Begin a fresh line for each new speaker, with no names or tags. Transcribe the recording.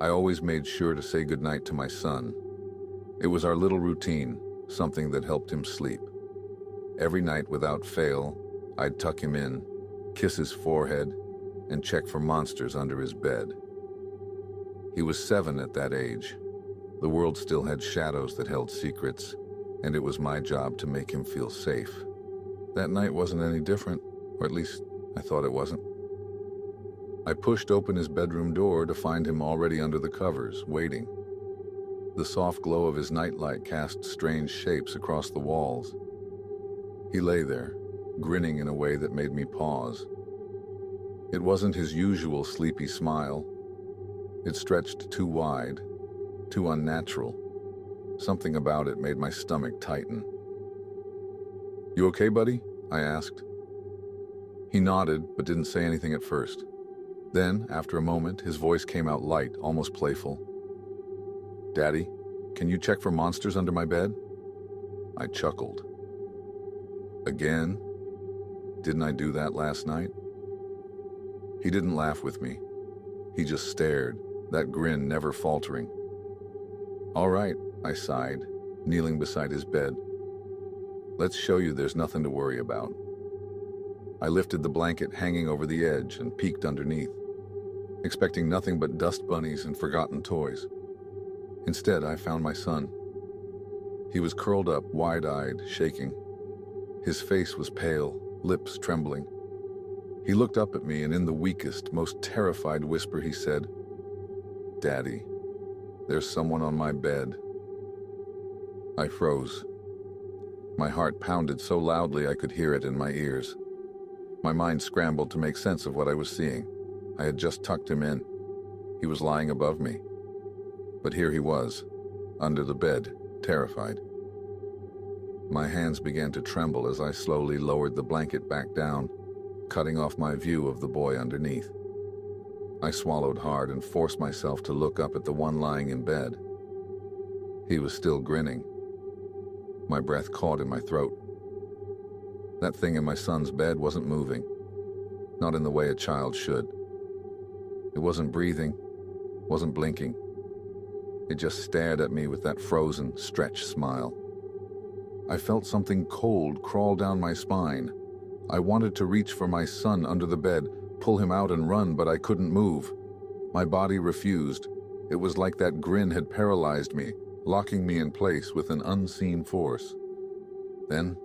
I always made sure to say goodnight to my son. It was our little routine, something that helped him sleep. Every night without fail, I'd tuck him in, kiss his forehead, and check for monsters under his bed. He was 7 at that age. The world still had shadows that held secrets, and it was my job to make him feel safe. That night wasn't any different, or at least I thought it wasn't. I pushed open his bedroom door to find him already under the covers, waiting. The soft glow of his nightlight cast strange shapes across the walls. He lay there, grinning in a way that made me pause. It wasn't his usual sleepy smile. It stretched too wide, too unnatural. Something about it made my stomach tighten. "You okay, buddy?" I asked. He nodded, but didn't say anything at first. Then, after a moment, his voice came out light, almost playful. "Daddy, can you check for monsters under my bed?" I chuckled. "Again? Didn't I do that last night?" He didn't laugh with me. He just stared, that grin never faltering. "All right," I sighed, kneeling beside his bed. "Let's show you there's nothing to worry about." I lifted the blanket hanging over the edge and peeked underneath, expecting nothing but dust bunnies and forgotten toys. Instead, I found my son. He was curled up, wide-eyed, shaking. His face was pale, lips trembling. He looked up at me, and in the weakest, most terrified whisper he said, "Daddy, there's someone on my bed." I froze. My heart pounded so loudly I could hear it in my ears. My mind scrambled to make sense of what I was seeing. I had just tucked him in. He was lying above me. But here he was, under the bed, terrified. My hands began to tremble as I slowly lowered the blanket back down, cutting off my view of the boy underneath. I swallowed hard and forced myself to look up at the one lying in bed. He was still grinning. My breath caught in my throat. That thing in my son's bed wasn't moving, not in the way a child should. It wasn't breathing, wasn't blinking. It just stared at me with that frozen, stretched smile. I felt something cold crawl down my spine. I wanted to reach for my son under the bed, pull him out and run, but I couldn't move. My body refused. It was like that grin had paralyzed me, locking me in place with an unseen force. Then